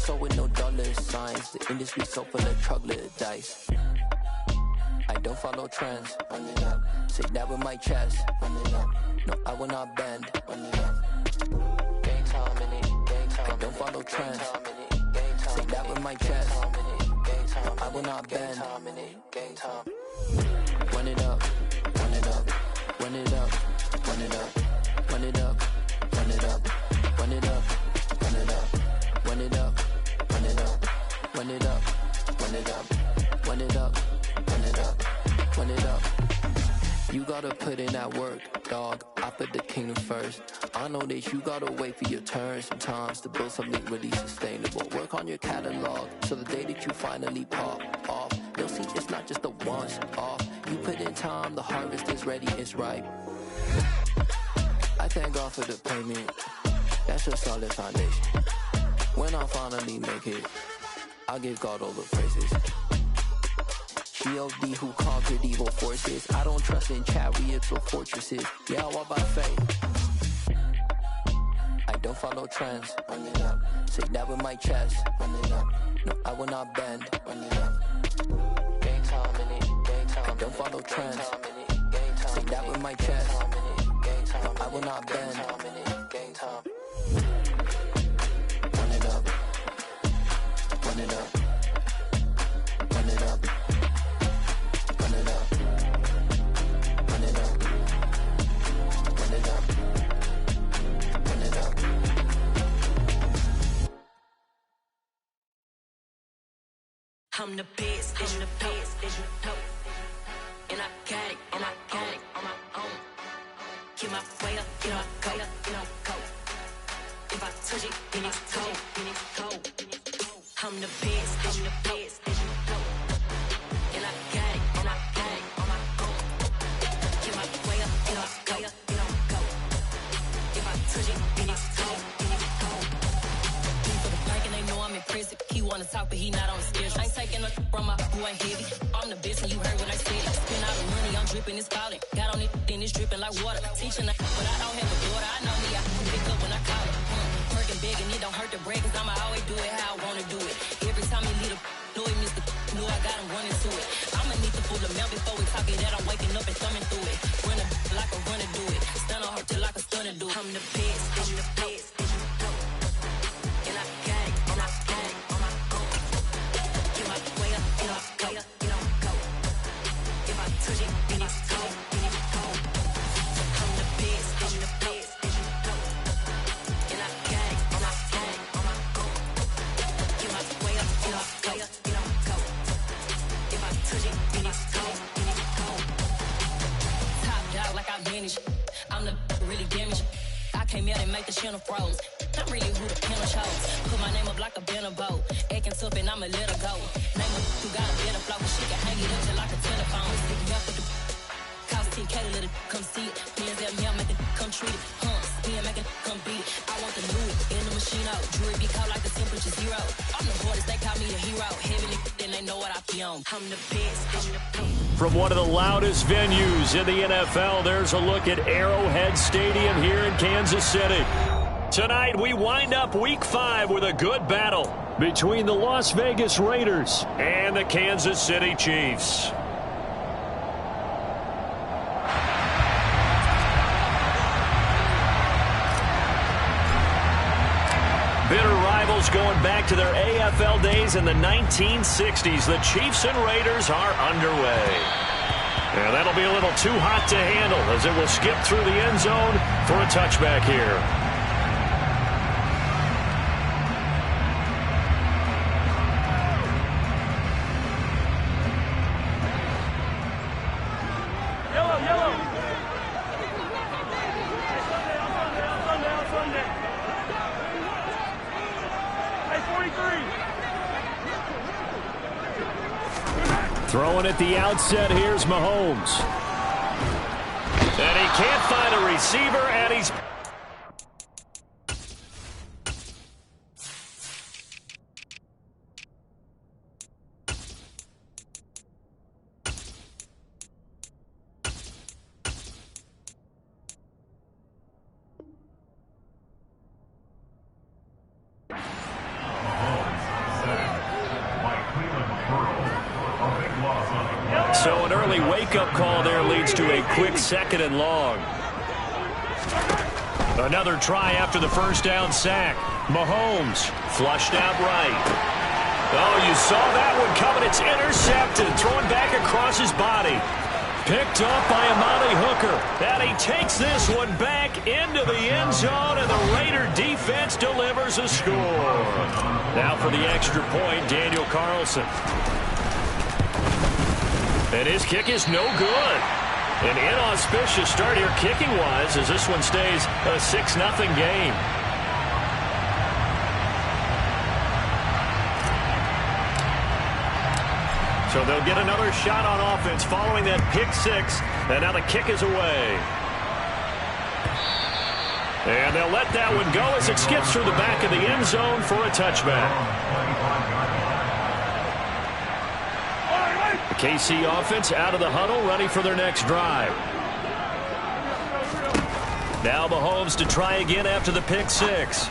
so with no dollar signs. The industry so full of troglodytes. I don't follow trends. Say that with my chest. No, I will not bend. I don't follow trends. Say that with my chest. No, I will not bend. Run it up, run it up, run it up, run it up, run it up, run it up, run it up, run it up, run it up, run it up, run it up, run it up, run it up, run it up, run it up. You gotta put in that work, dog. I put the kingdom first. I know that you gotta wait for your turn sometimes to build something really sustainable. Work on your catalog, so the day that you finally pop off, you'll see it's not just a once off. You put in time, the harvest is ready, it's ripe. I thank God for the payment. That's a solid foundation. When I finally make it, I'll give God all the praises. G.O.D. who conquered evil forces. I don't trust in chariots or fortresses. Yeah, I walk by faith. I don't follow trends. Say that with my chest. No, I will not bend. I don't follow trends. Say that with my chest. No, I will not bend. Run it up. Run it up. Run it up. Run it up. Run it up. Run it up. Run it up. I'm the best, I'm the best, and I got it, and I got it on my own. Get my way up, get my go, go. If I touch it, then it's cold, I'm the best, I'm the best, and I got it, and I got it on my own. Get my way up, get my go, go. If I touch it, then it's cold, for the blank and they know I'm impressive. He wanna talk, but he not on the schedule. I ain't taking a from my who ain't heavy. I'm the best, and you heard what I said. Spend all the money, I'm dripping, it's falling. Got on it, then it's dripping like water. Teaching, but I don't have a daughter. I know me, I can pick up when I call it. Working big, and it don't hurt to break, cause I'ma always do it how I wanna do it. Every time he lead a know he missed the knew I got him running to it. I'ma need to pull the mail before we talk it that I'm waking up and thumbing through it. Run like a runner do it. Stun on her till like a stunner do it. I'm the best, I'm the best. And I got it, and I got it on my own. Get my way up, get my go, go. If I touch it, then it's cold, I'm the best, I'm the best. And I got it, and I got it on my own. Get my way up, get my go, go. If I touch it, then it's cold, Top dog like I manage. I'm the really damaged. I came out and make the channel froze. I'm really who the piano chose. Put my name up like a banner boat. Acting tough and I'ma let her go. Name her who got a better flow. She can hang it up just like a telephone. Stick me up with the cost 10K to let it come see it. Hands at me, I make it come treat it. Spin, make it come beat it. I want the Louis in the machine out. Jewelry be called like the temperature zero. I'm the hardest, they call me the hero. Heavenly, then they know what I be on. I'm the best, I'm the best. From one of the loudest venues in the NFL, there's a look at Arrowhead Stadium here in Kansas City. Tonight, we wind up Week 5 with a good battle between the Las Vegas Raiders and the Kansas City Chiefs. Bitter rivals going back to their AFL days in the 1960s. The Chiefs and Raiders are underway. And that'll be a little too hot to handle as it will skip through the end zone for a touchback here. Throwing at the outset, here's Mahomes. And he can't find a receiver, and he's... So an early wake-up call there leads to a quick 2nd and long. Another try after the first down sack. Mahomes flushed out right. Oh, you saw that one coming. It's intercepted. Thrown back across his body. Picked up by Amani Hooker. And he takes this one back into the end zone, and the Raider defense delivers a score. Now for the extra point, Daniel Carlson. And his kick is no good. An inauspicious start here kicking-wise as this one stays a 6-0 game. So they'll get another shot on offense following that pick 6. And now the kick is away. And they'll let that one go as it skips through the back of the end zone for a touchback. The KC offense out of the huddle, ready for their next drive. Now Mahomes to try again after the pick 6.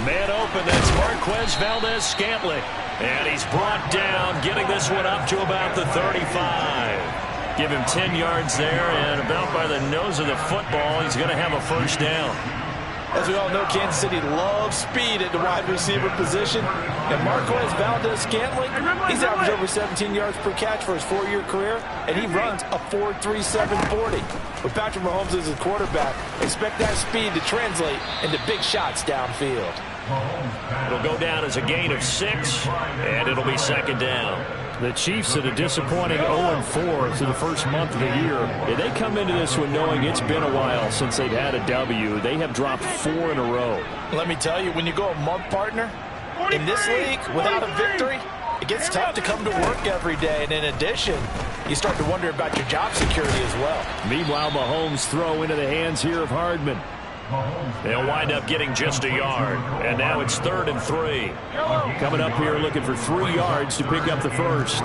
Man open, that's Marquez Valdez-Scantling. And he's brought down, getting this one up to about the 35. Give him 10 yards there, and about by the nose of the football, he's going to have a first down. As we all know, Kansas City loves speed at the wide receiver position. And Marquez Valdez-Scantling, he's averaged over 17 yards per catch for his 4-year career, and he runs a 4.37 40. With Patrick Mahomes as his quarterback, expect that speed to translate into big shots downfield. It'll go down as a gain of 6, and it'll be 2nd down. The Chiefs at a disappointing 0-4 through the first month of the year. They come into this one knowing it's been a while since they've had a W. They have dropped 4 in a row. Let me tell you, when you go a month, partner, in this league without a victory, it gets tough to come to work every day. And in addition, you start to wonder about your job security as well. Meanwhile, Mahomes throw into the hands here of Hardman. They'll wind up getting just a yard. And now it's 3rd and 3. Coming up here looking for 3 yards to pick up the first.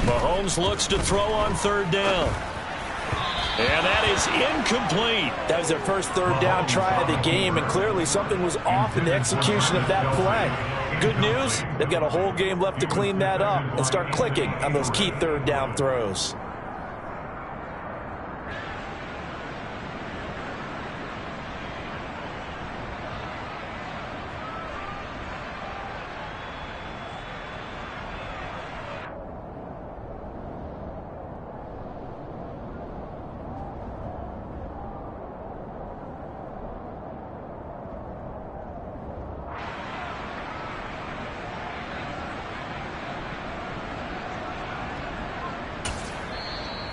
Mahomes looks to throw on 3rd down. And that is incomplete. That was their first 3rd down try of the game, and clearly something was off in the execution of that play. Good news, they've got a whole game left to clean that up and start clicking on those key 3rd down throws.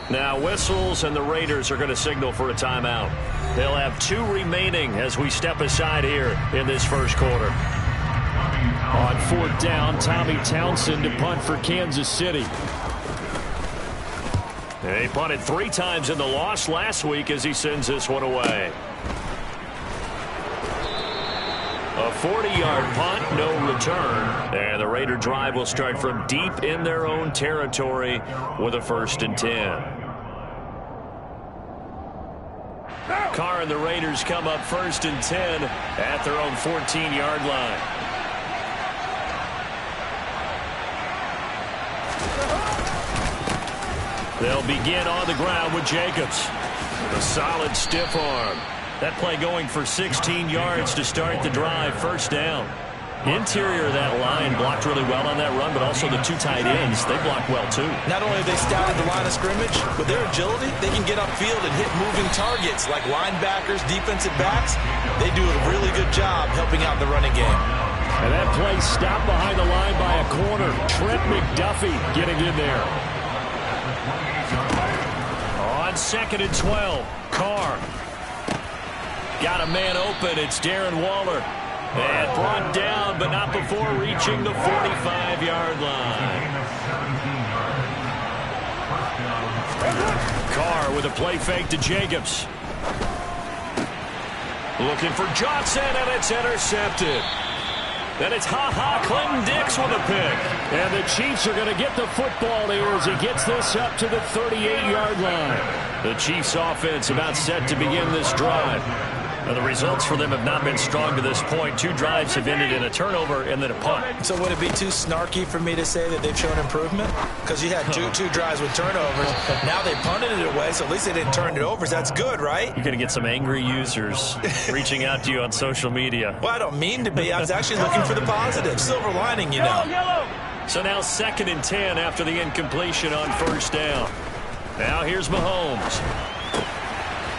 Now whistles, and the Raiders are going to signal for a timeout. They'll have 2 remaining as we step aside here in this first quarter. On 4th down, Tommy Townsend to punt for Kansas City. They punted 3 times in the loss last week as he sends this one away. A 40-yard punt, no return. And the Raider drive will start from deep in their own territory with a 1st and 10. Carr and the Raiders come up 1st and 10 at their own 14-yard line. They'll begin on the ground with Jacobs. A solid stiff arm. That play going for 16 yards to start the drive. 1st down. Interior of that line blocked really well on that run, but also the 2 tight ends, they blocked well too. Not only have they scouted the line of scrimmage, but their agility, they can get upfield and hit moving targets like linebackers, defensive backs. They do a really good job helping out the running game. And that play stopped behind the line by a corner. Trent McDuffie getting in there. On 2nd and 12, Carr. Got a man open. It's Darren Waller. And brought down, but not before reaching the 45-yard line. Carr with a play fake to Jacobs. Looking for Johnson, and it's intercepted. Then it's Clinton Dix with a pick. And the Chiefs are going to get the football here as he gets this up to the 38-yard line. The Chiefs offense about set to begin this drive. Well, the results for them have not been strong to this point. 2 drives have ended in a turnover and then a punt. So would it be too snarky for me to say that they've shown improvement? Because you had two drives with turnovers. Now they punted it away, so at least they didn't turn it over. So that's good, right? You're going to get some angry users reaching out to you on social media. Well, I don't mean to be. I was actually looking for the positive. Silver lining, you know. So now 2nd and 10 after the incompletion on 1st down. Now here's Mahomes.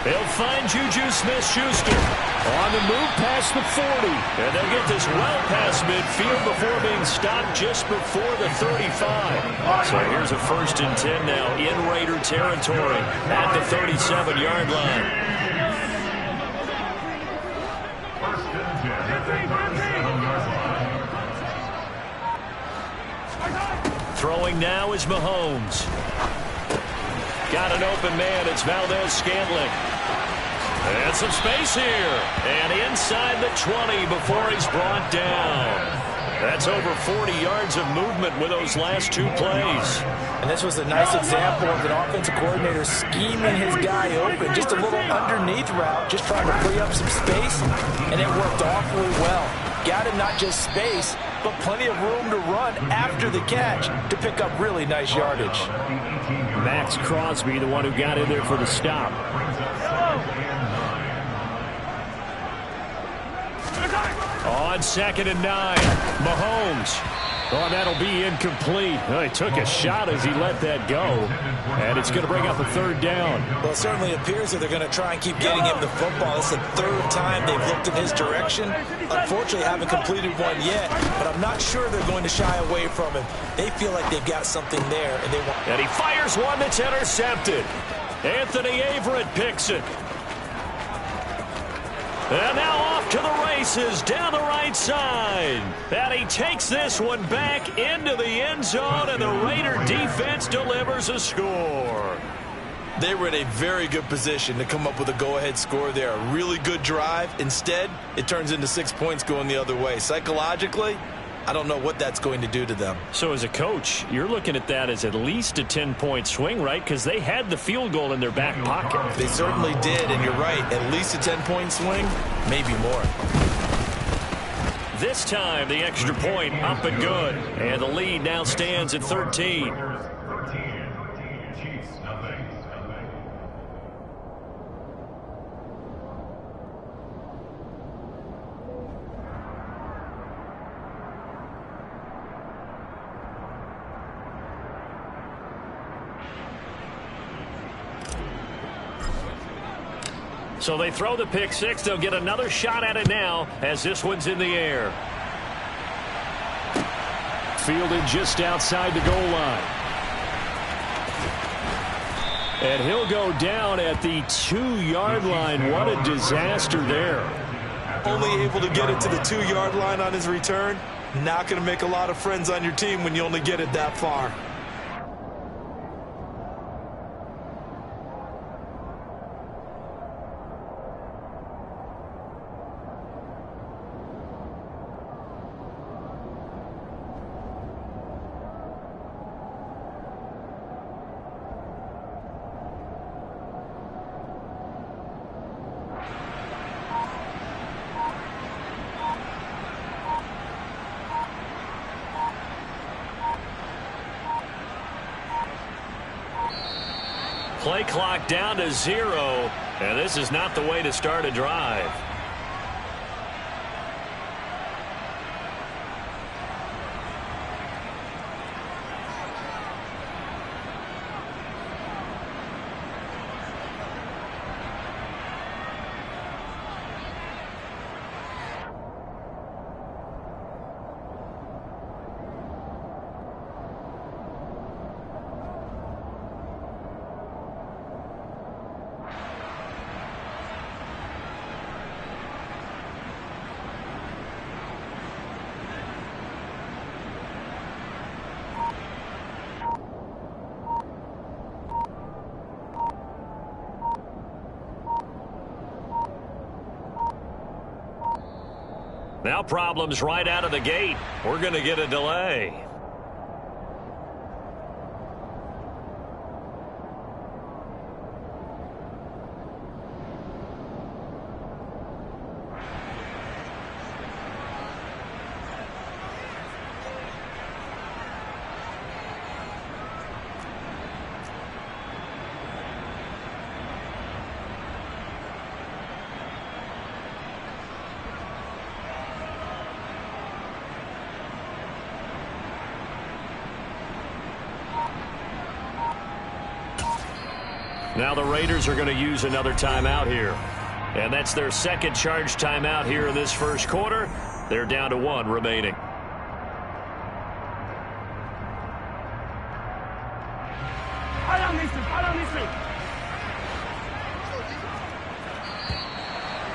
He'll find Juju Smith-Schuster on the move past the 40. And they'll get this well past midfield before being stopped just before the 35. So here's a 1st and 10 now in Raider territory at the 37-yard line. Throwing now is Mahomes. Got an open man. It's Valdez-Scantling. And some space here. And inside the 20 before he's brought down. That's over 40 yards of movement with those last 2 plays. And this was a nice example of an offensive coordinator scheming his guy open. Just a little underneath route, just trying to free up some space. And it worked awfully well. Got him not just space, but plenty of room to run after the catch to pick up really nice yardage. Max Crosby, the one who got in there for the stop. On 2nd and 9, Mahomes. Oh, that'll be incomplete. Oh, he took a shot as he let that go. And it's going to bring up a 3rd down. Well, it certainly appears that they're going to try and keep getting him the football. It's the 3rd time they've looked in his direction. Unfortunately, haven't completed one yet, but I'm not sure they're going to shy away from him. They feel like they've got something there, and they want. And he fires one that's intercepted. Anthony Averett picks it. And now off to the races down the right side. And he takes this one back into the end zone, and the Raider defense delivers a score. They were in a very good position to come up with a go-ahead score there. A really good drive. Instead, it turns into 6 points going the other way. Psychologically, I don't know what that's going to do to them. So as a coach, you're looking at that as at least a 10-point swing, right? Because they had the field goal in their back pocket. They certainly did, and you're right. At least a 10-point swing, maybe more. This time, the extra point up and good. And the lead now stands at 13. So they throw the pick 6. They'll get another shot at it now as this one's in the air. Fielded just outside the goal line. And he'll go down at the 2-yard line. What a disaster there. Only able to get it to the 2-yard line on his return. Not going to make a lot of friends on your team when you only get it that far. Play clock down to 0, and this is not the way to start a drive. Now problems right out of the gate. We're going to get a delay. Now the Raiders are going to use another timeout here. And that's their second charge timeout here in this first quarter. They're down to 1 remaining.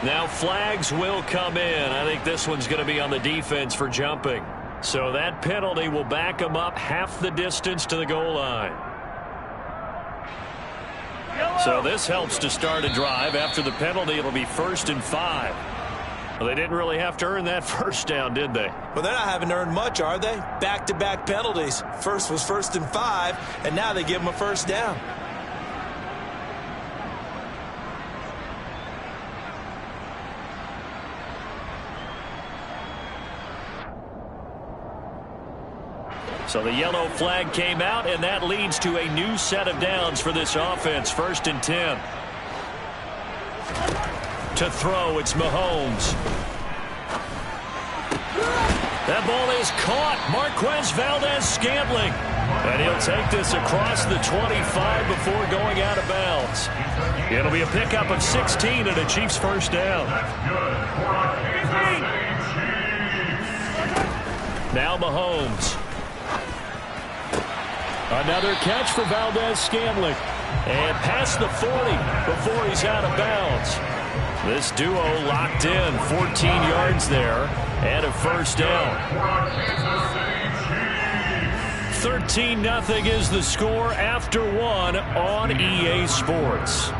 Now flags will come in. I think this one's going to be on the defense for jumping. So that penalty will back them up half the distance to the goal line. So this helps to start a drive. After the penalty, it'll be 1st and 5. Well, they didn't really have to earn that first down, did they? Well, they're not having to earn much, are they? Back-to-back penalties. First was 1st and 5, and now they give them a first down. So the yellow flag came out, and that leads to a new set of downs for this offense. 1st and 10. To throw, it's Mahomes. That ball is caught. Marquez Valdez-Scantling. And he'll take this across the 25 before going out of bounds. It'll be a pickup of 16 and a Chiefs first down. Now Mahomes. Another catch for Valdez-Scantling. And past the 40 before he's out of bounds. This duo locked in. 14 yards there and a first down. 13-0 is the score after 1 on EA Sports.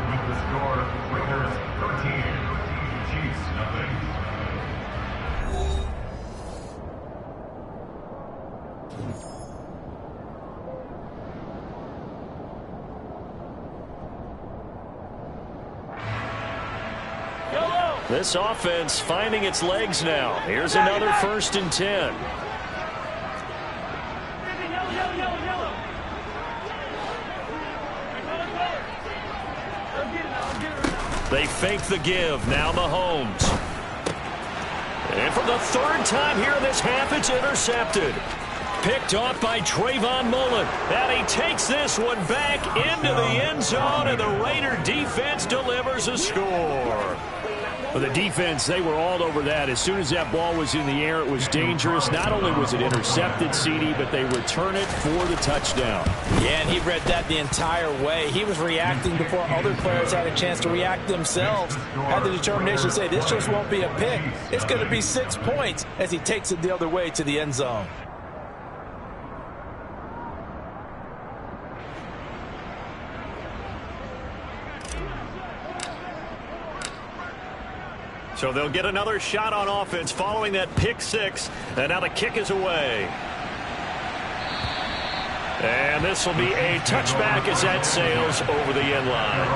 This offense finding its legs now. Here's another 1st and 10. They fake the give. Now Mahomes. And for the 3rd time here in this half, it's intercepted. Picked off by Trayvon Mullen. And he takes this one back into the end zone, and the Raider defense delivers a score. Well, the defense, they were all over that. As soon as that ball was in the air, it was dangerous. Not only was it intercepted, CD, but they return it for the touchdown. Yeah, and he read that the entire way. He was reacting before other players had a chance to react themselves. Had the determination to say, this just won't be a pick. It's going to be 6 points as he takes it the other way to the end zone. So they'll get another shot on offense following that pick 6. And now the kick is away. And this will be a touchback as that sails over the end line.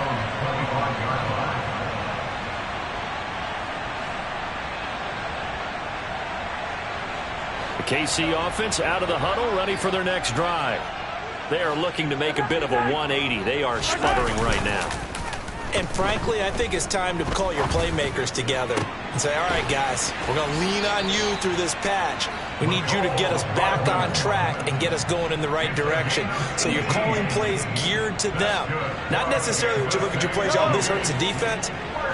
The KC offense out of the huddle, ready for their next drive. They are looking to make a bit of a 180. They are sputtering right now. And frankly, I think it's time to call your playmakers together and say, all right, guys, we're going to lean on you through this patch. We need you to get us back on track and get us going in the right direction. So you're calling plays geared to them. Not necessarily when you look at your plays, oh, this hurts the defense.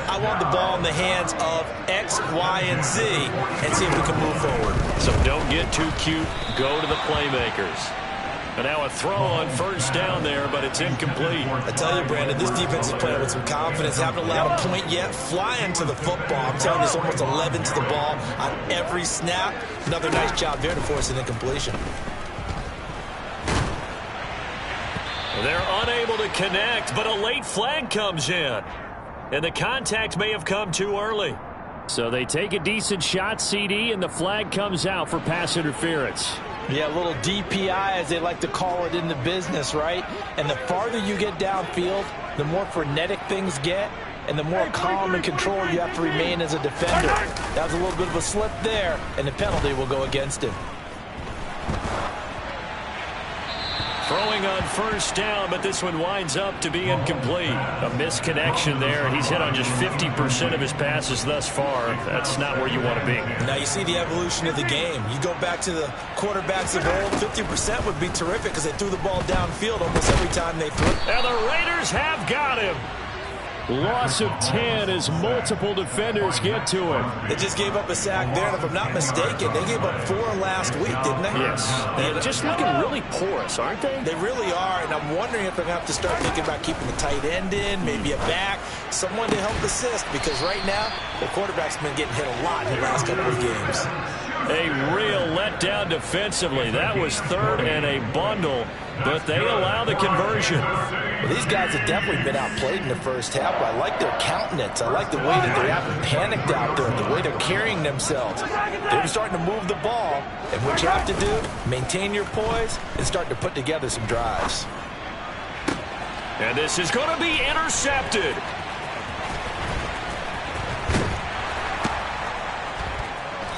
I want the ball in the hands of X, Y, and Z and see if we can move forward. So don't get too cute. Go to the playmakers. And now a throw on first down there, but it's incomplete. I tell you, Brandon, this defense is playing with some confidence. Haven't allowed a point yet. Flying to the football. I'm telling you, it's almost 11 to the ball on every snap. Another nice job there to force an incompletion. They're unable to connect, but a late flag comes in. And the contact may have come too early. So they take a decent shot, CD, and the flag comes out for pass interference. Yeah, a little DPI, as they like to call it in the business, right? And the farther you get downfield, the more frenetic things get, and the more calm and control you have to remain as a defender. That was a little bit of a slip there, and the penalty will go against him. Throwing on first down, but this one winds up to be incomplete. A misconnection there. He's hit on just 50% of his passes thus far. That's not where you want to be. Now you see the evolution of the game. You go back to the quarterbacks of old, 50% would be terrific because they threw the ball downfield almost every time they threw. And the Raiders have got him. Loss of 10 as multiple defenders get to him. They just gave up a sack there, and if I'm not mistaken, they gave up 4 last week, didn't they? Yes. They're just looking really porous, aren't they? They really are, and I'm wondering if they're going to have to start thinking about keeping the tight end in, maybe a back, someone to help assist, because right now, the quarterback's been getting hit a lot in the last couple of games. A real letdown defensively. That was 3rd and a bundle, but they allow the conversion. Well, these guys have definitely been outplayed in the first half. I like their countenance. I like the way that they haven't panicked out there, the way they're carrying themselves. They're starting to move the ball, and what you have to do, maintain your poise and start to put together some drives. And this is going to be intercepted.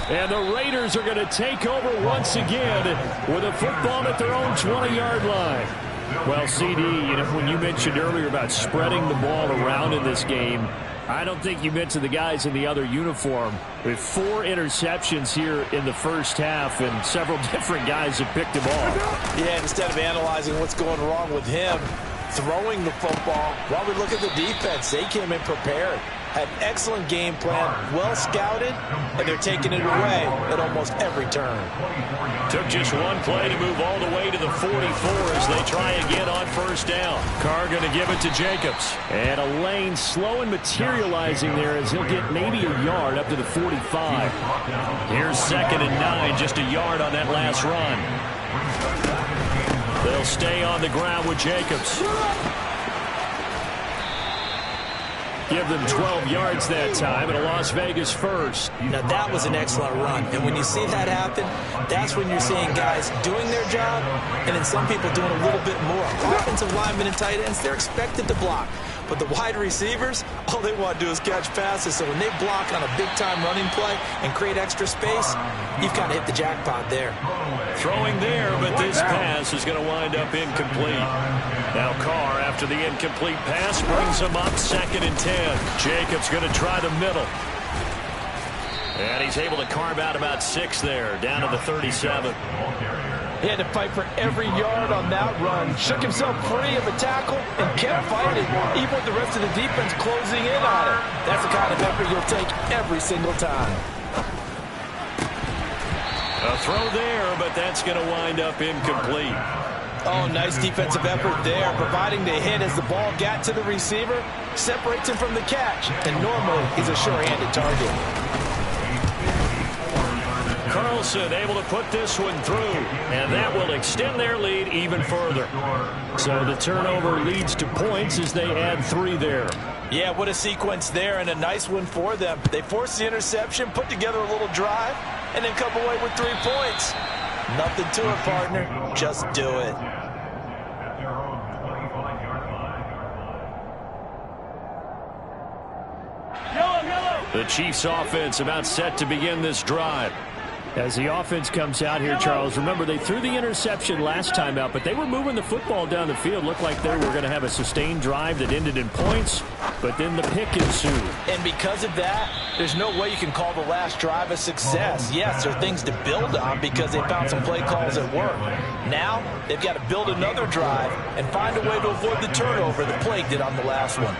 And the Raiders are going to take over once again with a football at their own 20-yard line. Well, CD, when you mentioned earlier about spreading the ball around in this game, I don't think you meant to the guys in the other uniform. With 4 interceptions here in the first half, and several different guys have picked them off. Yeah, instead of analyzing what's going wrong with him, throwing the football, while we look at the defense, they came in prepared. Had an excellent game plan, well scouted, and they're taking it away at almost every turn. Took just one play to move all the way to the 44 as they try again on first down. Carr going to give it to Jacobs. And a lane slow and materializing there as he'll get maybe a yard up to the 45. Here's 2nd and 9, just a yard on that last run. They'll stay on the ground with Jacobs. Give them 12 yards that time, and a Las Vegas first. Now, that was an excellent run. And when you see that happen, that's when you're seeing guys doing their job, and then some people doing a little bit more. Offensive linemen and tight ends, they're expected to block. But the wide receivers, all they want to do is catch passes. So when they block on a big-time running play and create extra space, you've kind of hit the jackpot there. Throwing there, but this pass is going to wind up incomplete. Now Carr, after the incomplete pass, brings him up 2nd and 10. Jacobs going to try the middle. And he's able to carve out about 6 there, down to the 37. He had to fight for every yard on that run. Shook himself free of a tackle and kept fighting, even with the rest of the defense closing in on him. That's the kind of effort you'll take every single time. A throw there, but that's going to wind up incomplete. Oh, nice defensive effort there, providing the hit as the ball got to the receiver, separates him from the catch, and normally he's a sure-handed target. Carlson able to put this one through, and that will extend their lead even further. So the turnover leads to points as they add 3 there. Yeah, what a sequence there, and a nice one for them. They forced the interception, put together a little drive, and then come away with 3 points. Nothing to it, partner. Just do it. The Chiefs offense about set to begin this drive. As the offense comes out here, Charles, remember they threw the interception last time out, but they were moving the football down the field. Looked like they were going to have a sustained drive that ended in points, but then the pick ensued. And because of that, there's no way you can call the last drive a success. Yes, there are things to build on because they found some play calls at work. Now, they've got to build another drive and find a way to avoid the turnover the play did on the last one.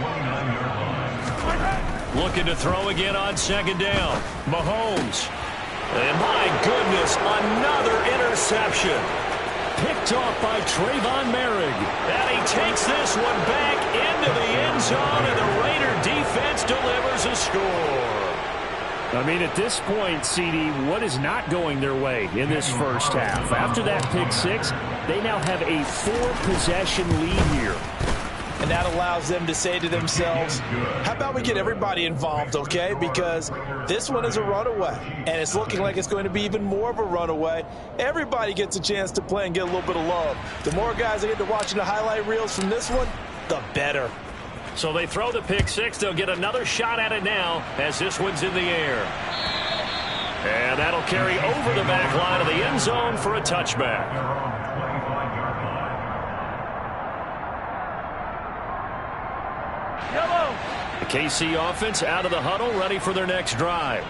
Looking to throw again on 2nd down. Mahomes. And my goodness, another interception. Picked off by Trayvon Merrick. And he takes this one back into the end zone, and the Raider defense delivers a score. I mean, at this point, CD, what is not going their way in this first half? After that pick 6, they now have a 4-possession lead here. And that allows them to say to themselves, how about we get everybody involved, okay? Because this one is a runaway, and it's looking like it's going to be even more of a runaway. Everybody gets a chance to play and get a little bit of love. The more guys that get to watching the highlight reels from this one, the better. So they throw the pick 6. They'll get another shot at it now as this one's in the air. And that'll carry over the back line of the end zone for a touchback. The KC offense out of the huddle, ready for their next drive.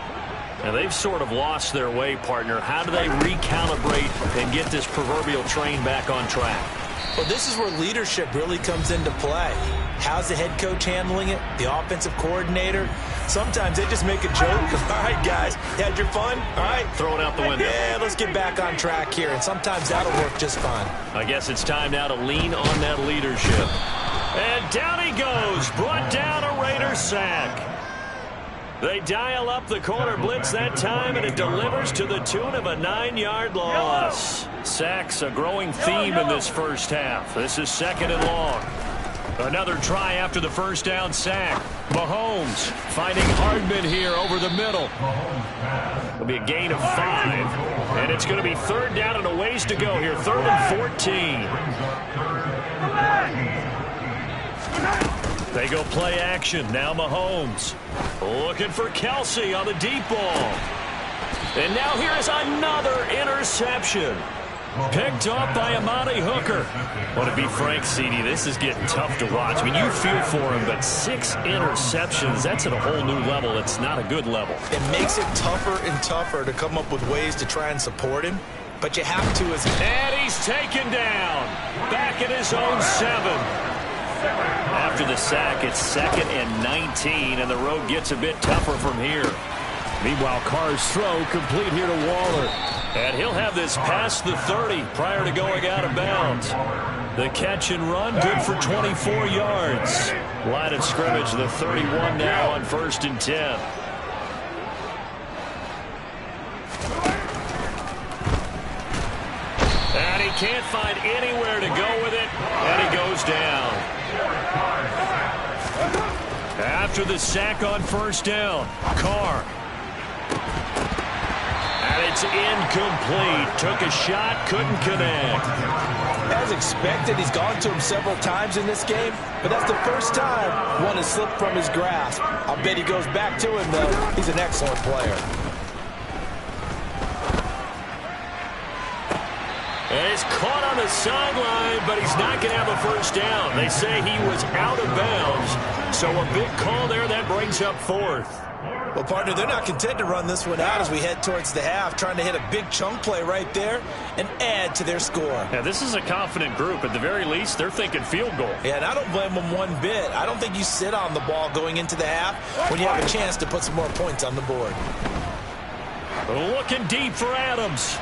And they've sort of lost their way, partner. How do they recalibrate and get this proverbial train back on track? Well, this is where leadership really comes into play. How's the head coach handling it? The offensive coordinator? Sometimes they just make a joke. All right, guys, you had your fun? All right. Throw it out the window. Yeah, let's get back on track here. And sometimes that'll work just fine. I guess it's time now to lean on that leadership. And down he goes. Brought down a Raider sack. They dial up the corner blitz that time, and it delivers to the tune of a 9-yard loss. Sacks a growing theme in this first half. This is 2nd and long. Another try after the first down sack. Mahomes finding Hardman here over the middle. It'll be a gain of 5, and it's going to be 3rd down and a ways to go here. 3rd and 14. They go play action. Now Mahomes looking for Kelsey on the deep ball. And now here is another interception. Picked off by Amani Hooker. Well, to be frank, CD, this is getting tough to watch. I mean, you feel for him, but 6 interceptions, that's at a whole new level. It's not a good level. It makes it tougher and tougher to come up with ways to try and support him. But you have to as... And he's taken down. Back at his own 7. After the sack, it's 2nd and 19, and the road gets a bit tougher from here. Meanwhile, Carr's throw complete here to Waller. And he'll have this past the 30 prior to going out of bounds. The catch and run, good for 24 yards. Line of scrimmage, the 31 now on 1st and 10. And he can't find anywhere to go with it, and he goes down. After the sack on 1st down, Carr. And it's incomplete. Took a shot, couldn't connect. As expected, he's gone to him several times in this game, but that's the first time one has slipped from his grasp. I'll bet he goes back to him, though. He's an excellent player. And he's caught on the sideline, but he's not going to have a 1st down. They say he was out of bounds, so a big call there that brings up 4th. Well, partner, they're not content to run this one out as we head towards the half, trying to hit a big chunk play right there and add to their score. Yeah, this is a confident group. At the very least, they're thinking field goal. Yeah, and I don't blame them one bit. I don't think you sit on the ball going into the half when you have a chance to put some more points on the board. Looking deep for Adams.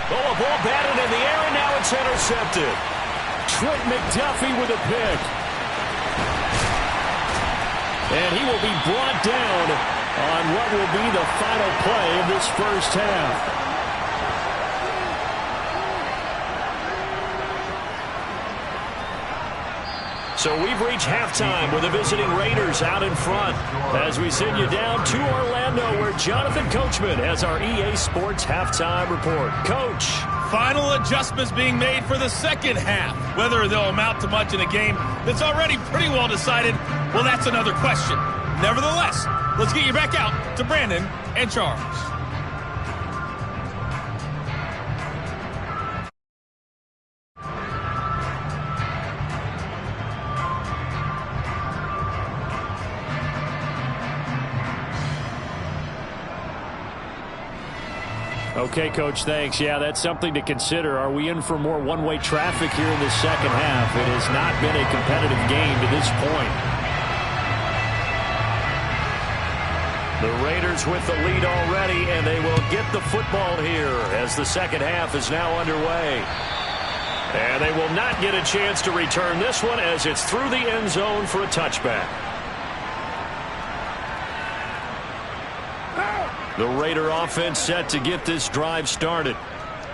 Oh, a ball batted in the air, and now it's intercepted. Trent McDuffie with a pick. And he will be brought down on what will be the final play of this first half. So we've reached halftime with the visiting Raiders out in front as we send you down to Orlando where Jonathan Coachman has our EA Sports halftime report. Coach. Final adjustments being made for the second half. Whether they'll amount to much in a game that's already pretty well decided, well, that's another question. Nevertheless, let's get you back out to Brandon and Charles. Okay, Coach, thanks. Yeah, that's something to consider. Are we in for more one-way traffic here in the second half? It has not been a competitive game to this point. The Raiders with the lead already, and they will get the football here as the second half is now underway. And they will not get a chance to return this one as it's through the end zone for a touchback. The Raider offense set to get this drive started.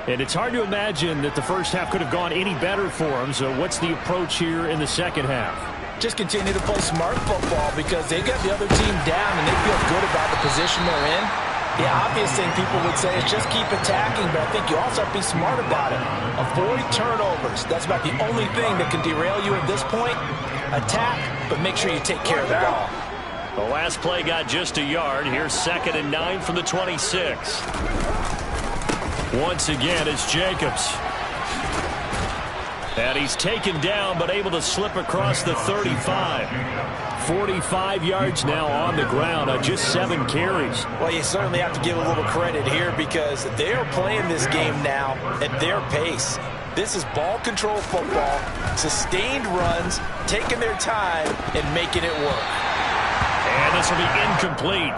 And it's hard to imagine that the first half could have gone any better for them. So what's the approach here in the second half? Just continue to play smart football because they got the other team down and they feel good about the position they're in. The obvious thing people would say is just keep attacking, but I think you also have to be smart about it. Avoid turnovers. That's about the only thing that can derail you at this point. Attack, but make sure you take care of the ball. The last play got just a yard. Here's 2nd and 9 from the 26. Once again, it's Jacobs. And he's taken down, but able to slip across the 35. 45 yards now on the ground on just 7 carries. Well, you certainly have to give a little credit here because they are playing this game now at their pace. This is ball control football, sustained runs, taking their time, and making it work. And this will be incomplete.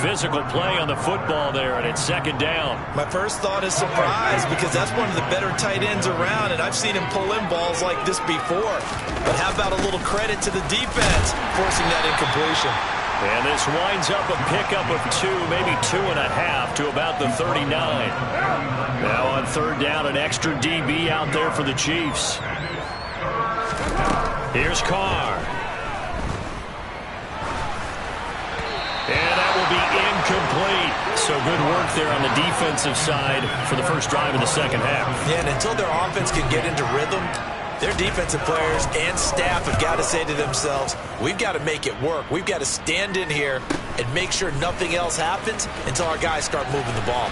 Physical play on the football there, and it's second down. My first thought is surprise because that's one of the better tight ends around, and I've seen him pull in balls like this before. But how about a little credit to the defense forcing that incompletion? And this winds up a pickup of 2, maybe 2.5 to about the 39. Now on third down, an extra DB out there for the Chiefs. Here's Carr. And that will be incomplete. So good work there on the defensive side for the first drive of the second half. Yeah, and until their offense can get into rhythm, their defensive players and staff have got to say to themselves, we've got to make it work. We've got to stand in here and make sure nothing else happens until our guys start moving the ball.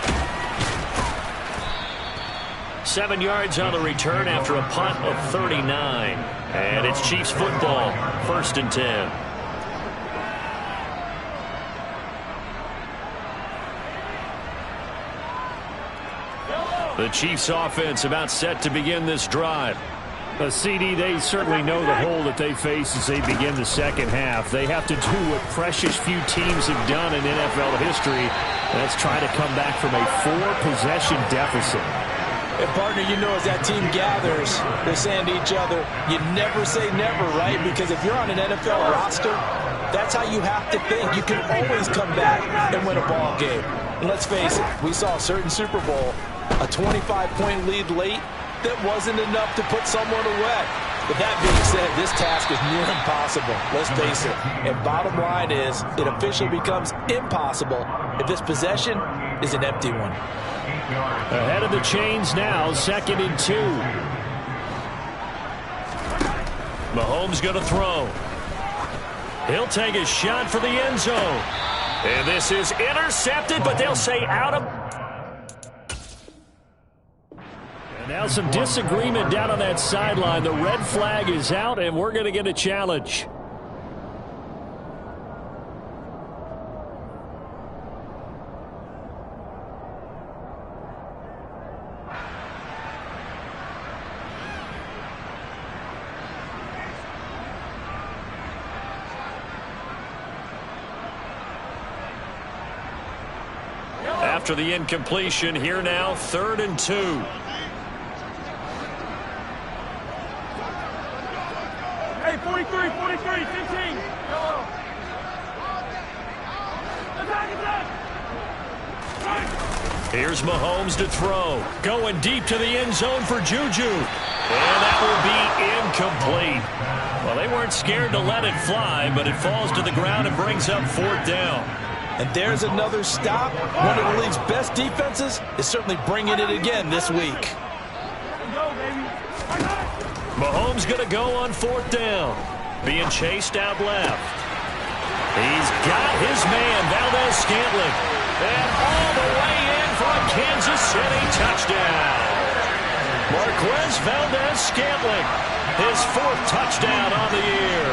7 yards on the return after a punt of 39. And it's Chiefs football, 1st and 10. The Chiefs offense about set to begin this drive. CD, they certainly know the hole that they face as they begin the second half. They have to do what precious few teams have done in NFL history. That's try to come back from a 4-possession deficit. And partner, you know, as that team gathers, they're saying to each other, you never say never, right? Because if you're on an NFL roster, that's how you have to think. You can always come back and win a ball game. And let's face it, we saw a certain Super Bowl, a 25-point lead late, that wasn't enough to put someone away. But that being said, this task is near impossible. Let's face it. And bottom line is, it officially becomes impossible if this possession is an empty one. Ahead of the chains now, 2nd and 2. Mahomes going to throw. He'll take a shot for the end zone. And this is intercepted, but they'll say out of... And now some disagreement down on that sideline. The red flag is out, and we're going to get a challenge. After the incompletion, here now, 3rd and 2. Hey, 43, 15. Here's Mahomes to throw. Going deep to the end zone for Juju. And that will be incomplete. Well, they weren't scared to let it fly, but it falls to the ground and brings up 4th down. And there's another stop. One of the league's best defenses is certainly bringing it again this week. Mahomes going to go on 4th down. Being chased out left. He's got his man, Valdez-Scantling. And all the way in for a Kansas City touchdown. Marquez Valdez-Scantling, his 4th touchdown on the year.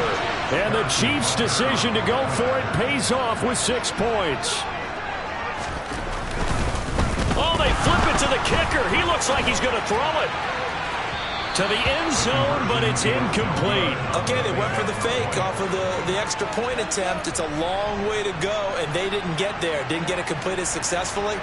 And the Chiefs' decision to go for it pays off with 6 points. Oh, they flip it to the kicker. He looks like he's going to throw it to the end zone, but it's incomplete. Okay, they went for the fake off of the extra point attempt. It's a long way to go, and they didn't get there. Didn't get it completed successfully.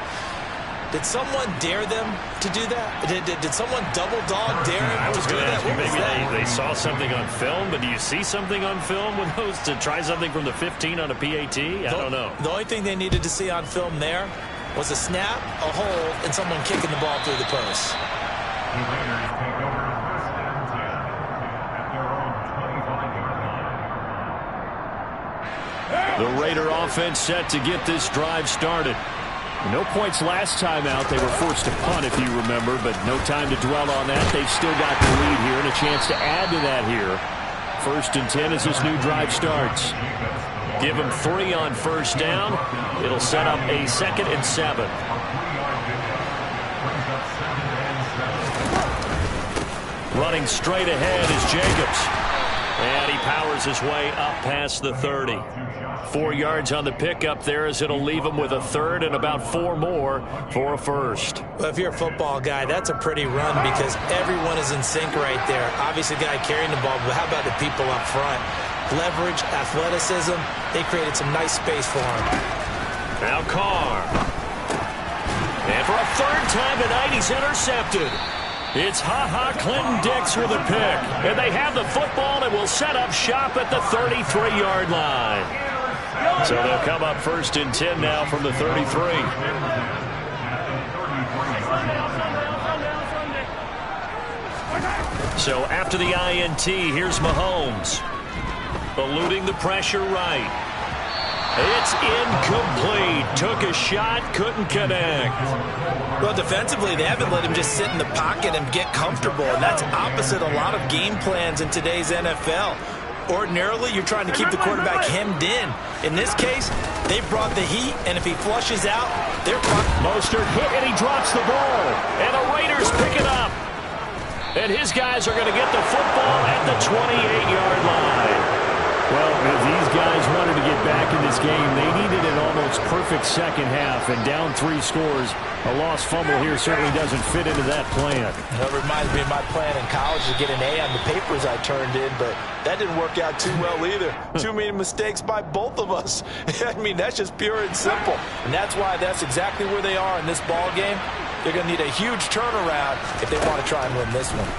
Did someone dare them to do that? Did someone double dog dare him to do that? What was that? Maybe they saw something on film, but do you see something on film with those to try something from the 15 on a PAT? I don't know. The only thing they needed to see on film there was a snap, a hold, and someone kicking the ball through the post. The Raider offense set to get this drive started. No points last time out. They were forced to punt, if you remember, but no time to dwell on that. They've still got the lead here and a chance to add to that here. 1st and 10 as this new drive starts. Give them 3 on 1st down. It'll set up a 2nd and 7. Running straight ahead is Jacobs. And he powers his way up past the 30. 4 yards on the pickup there as it'll leave him with a third and about 4 more for a first. Well, if you're a football guy, that's a pretty run because everyone is in sync right there. Obviously, the guy carrying the ball, but how about the people up front? Leverage, athleticism, they created some nice space for him. Now Carr. And for a third time tonight, he's intercepted. It's Clinton Dix with a pick. And they have the football and will set up shop at the 33-yard line. So they'll come up first and 10 now from the 33. So after the INT, here's Mahomes. Eluding the pressure right. It's incomplete. Took a shot, couldn't connect. Well, defensively, they haven't let him just sit in the pocket and get comfortable, and that's opposite a lot of game plans in today's NFL. Ordinarily, you're trying to keep the quarterback hemmed in. In this case, they brought the heat, and if he flushes out, they're fucked. Mostert hit, and he drops the ball. And the Raiders pick it up. And his guys are going to get the football at the 28-yard line. Well, if these guys wanted to get back in this game, they needed an almost perfect second half, and down 3 scores. A lost fumble here certainly doesn't fit into that plan. That reminds me of my plan in college to get an A on the papers I turned in, but that didn't work out too well either. Too many mistakes by both of us. I mean, that's just pure and simple. And that's why that's exactly where they are in this ball game. They're going to need a huge turnaround if they want to try and win this one.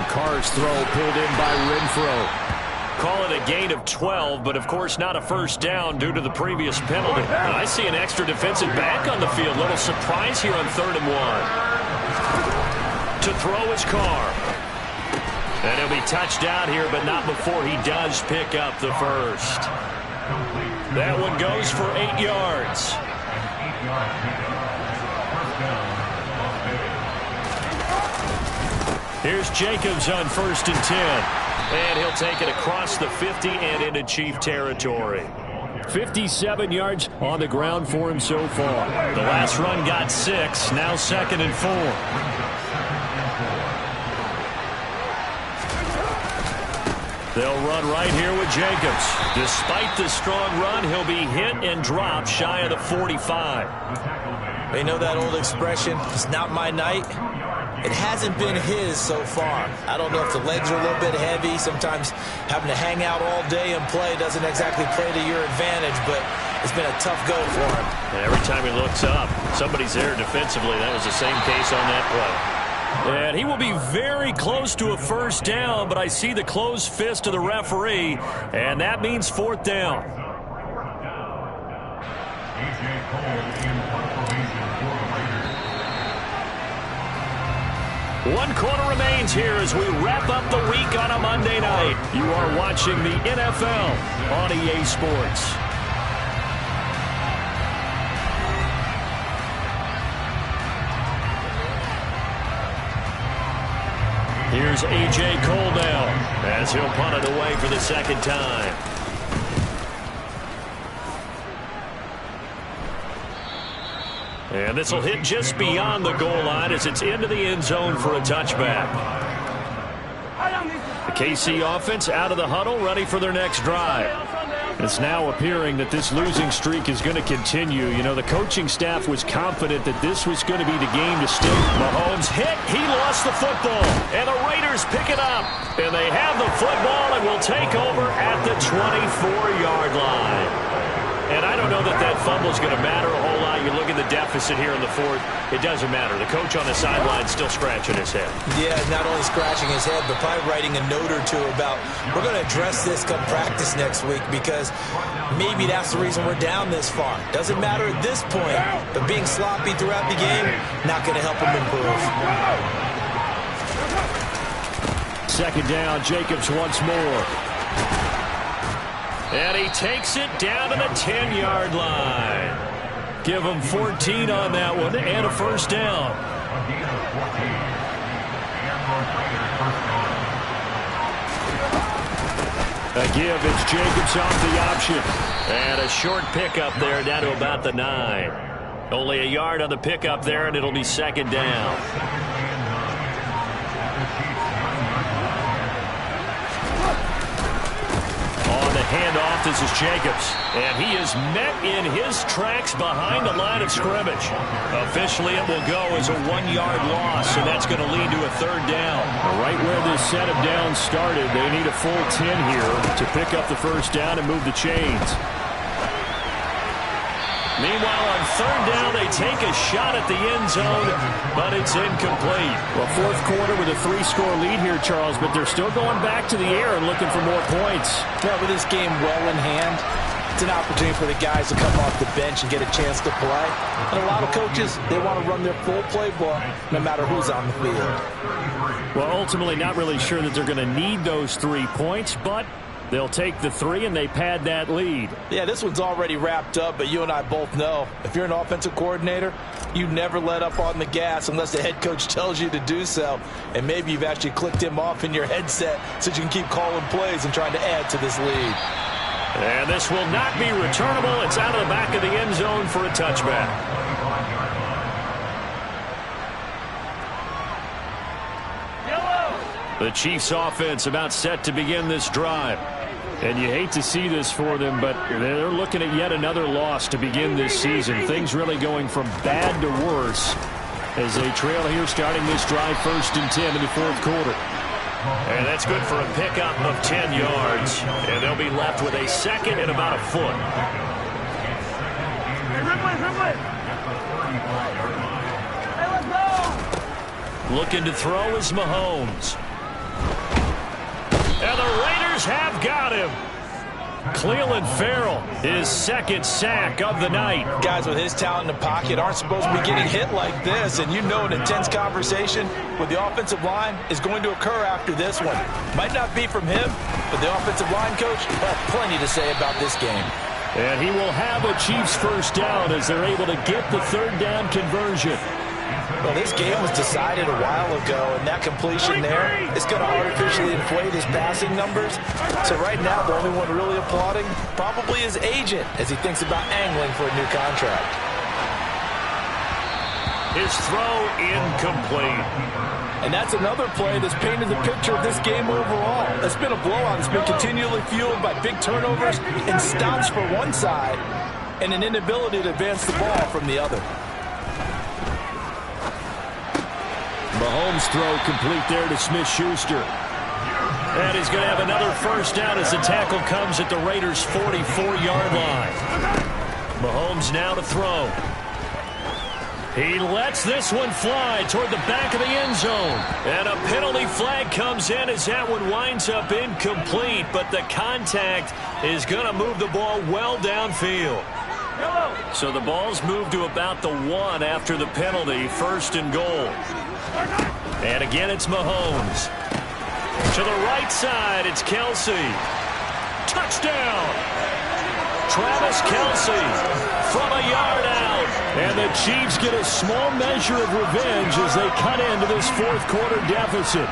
Carr's throw pulled in by Renfro. Call it a gain of 12, but of course not a first down due to the previous penalty. I see an extra defensive back on the field. Little surprise here on 3rd and 1. To throw is Carr. And he'll be touched down here, but not before he does pick up the first. That one goes for 8 yards. Here's Jacobs on 1st and 10. And he'll take it across the 50 and into Chief territory. 57 yards on the ground for him so far. The last run got 6. Now 2nd and 4. They'll run right here with Jacobs. Despite the strong run, he'll be hit and dropped shy of the 45. They know that old expression, it's not my night. It hasn't been his so far. I don't know if the legs are a little bit heavy. Sometimes having to hang out all day and play doesn't exactly play to your advantage, but it's been a tough go for him. And every time he looks up, somebody's there defensively. That was the same case on that play. And he will be very close to a first down, but I see the closed fist of the referee, and that means 4th down. One quarter remains here as we wrap up the week on a Monday night. You are watching the NFL on EA Sports. Here's A.J. Cole now as he'll punt it away for the 2nd time. And this will hit just beyond the goal line as it's into the end zone for a touchback. The KC offense out of the huddle, ready for their next drive. It's now appearing that this losing streak is going to continue. You know, the coaching staff was confident that this was going to be the game to stick. Mahomes hit. He lost the football. And the Raiders pick it up. And they have the football and will take over at the 24-yard line. And I don't know that that fumble is going to matter a whole lot. You look at the deficit here in the 4th. It doesn't matter. The coach on the sideline still scratching his head. Yeah, not only scratching his head, but probably writing a note or two about, we're going to address this come practice next week because maybe that's the reason we're down this far. Doesn't matter at this point, but being sloppy throughout the game, not going to help him improve. 2nd down, Jacobs once more. And he takes it down to the 10-yard line. Give him 14 on that one and a first down. A give, it's Jacobs off the option. And a short pickup there down to about the 9. Only a yard on the pickup there, and it'll be second down. On the handoff, this is Jacobs. And he is met in his tracks behind the line of scrimmage. Officially, it will go as a 1-yard loss, and that's going to lead to a third down. Right where this set of downs started, they need a full 10 here to pick up the first down and move the chains. Meanwhile, on third down, they take a shot at the end zone, but it's incomplete. Well, fourth quarter with a 3-score lead here, Charles, but they're still going back to the air and looking for more points. Yeah, with this game well in hand, it's an opportunity for the guys to come off the bench and get a chance to play. And a lot of coaches, they want to run their full playbook no matter who's on the field. Well, ultimately, not really sure that they're going to need those 3 points, but they'll take the 3 and they pad that lead. Yeah, this one's already wrapped up, but you and I both know if you're an offensive coordinator, you never let up on the gas unless the head coach tells you to do so. And maybe you've actually clicked him off in your headset so you can keep calling plays and trying to add to this lead. And this will not be returnable. It's out of the back of the end zone for a touchback. The Chiefs offense about set to begin this drive. And you hate to see this for them, but they're looking at yet another loss to begin this season. Things really going from bad to worse as they trail here starting this drive 1st and 10 in the fourth quarter. And that's good for a pickup of 10 yards. And they'll be left with a second and about a foot. Hey, let's go! Looking to throw is Mahomes. And the Raiders have got him. Cleveland Farrell, his second sack of the night. Guys with his talent in the pocket aren't supposed to be getting hit like this, and you know an intense conversation with the offensive line is going to occur after this one. Might not be from him, but the offensive line coach has plenty to say about this game. And he will have a Chiefs first down as they're able to get the third down conversion. Well, this game was decided a while ago, and that completion there is going to artificially inflate his passing numbers. So right now, the only one really applauding probably his agent as he thinks about angling for a new contract. His throw incomplete. And that's another play that's painted the picture of this game overall. It's been a blowout. It's been continually fueled by big turnovers and stops for one side and an inability to advance the ball from the other. Mahomes throw complete there to Smith-Schuster. And he's going to have another first down as the tackle comes at the Raiders' 44-yard line. Mahomes now to throw. He lets this one fly toward the back of the end zone. And a penalty flag comes in as that one winds up incomplete. But the contact is going to move the ball well downfield. So the ball's moved to about the 1 after the penalty, 1st and goal. And again, it's Mahomes. To the right side, it's Kelsey. Touchdown! Travis Kelsey from a yard out. And the Chiefs get a small measure of revenge as they cut into this fourth quarter deficit.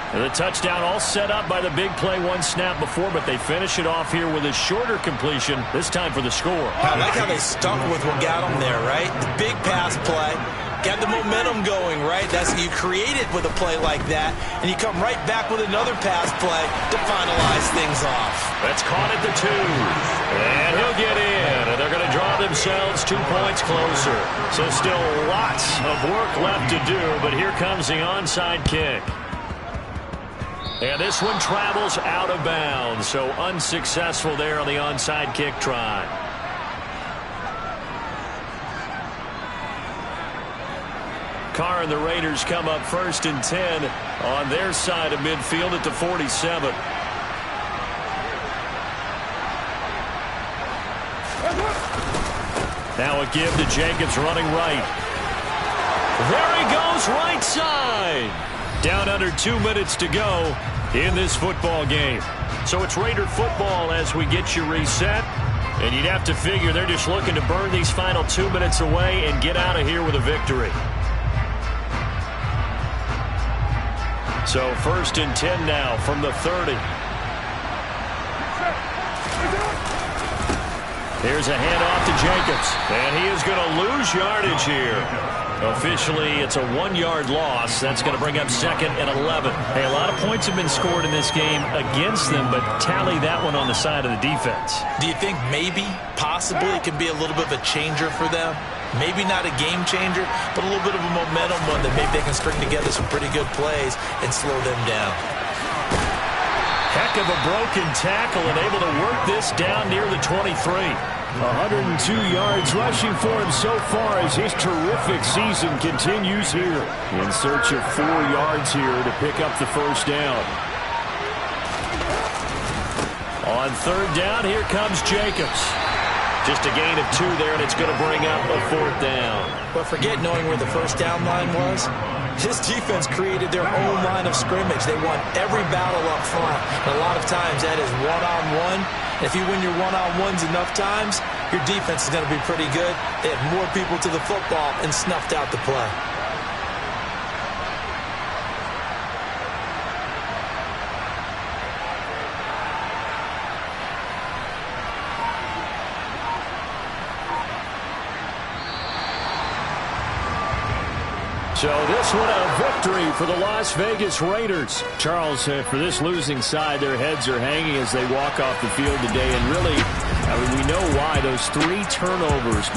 And the touchdown all set up by the big play one snap before, but they finish it off here with a shorter completion, this time for the score. I like how they stuck with what got them there, right? The big pass play. Got the momentum going, right? That's you create it with a play like that, and you come right back with another pass play to finalize things off. That's caught at the 2. And he'll get in, and they're going to draw themselves 2 points closer. So still lots of work left to do, but here comes the onside kick. And this one travels out of bounds, so unsuccessful there on the onside kick try. Carr and the Raiders come up 1st and 10 on their side of midfield at the 47. Now a give to Jacobs running right. There he goes, right side. Down under 2 minutes to go in this football game. So it's Raider football as we get you reset. And you'd have to figure they're just looking to burn these final 2 minutes away and get out of here with a victory. So 1st and 10 now from the 30. Here's a handoff to Jacobs. And he is going to lose yardage here. Officially, it's a 1-yard loss. That's going to bring up 2nd and 11. Hey, a lot of points have been scored in this game against them, but tally that one on the side of the defense. Do you think maybe, possibly, it can be a little bit of a changer for them? Maybe not a game changer, but a little bit of a momentum one that maybe they can string together some pretty good plays and slow them down. Heck of a broken tackle and able to work this down near the 23. 102 yards rushing for him so far as his terrific season continues here. In search of 4 yards here to pick up the first down. On 3rd down, here comes Jacobs. Just a gain of 2 there, and it's going to bring up a 4th down. But forget knowing where the first down line was. This defense created their own line of scrimmage. They won every battle up front. And a lot of times that is one-on-one. If you win your one-on-ones enough times, your defense is going to be pretty good. They had more people to the football and snuffed out the play. So this one a victory for the Las Vegas Raiders. Charles, for this losing side, their heads are hanging as they walk off the field today. And really, we know why. Those 3 turnovers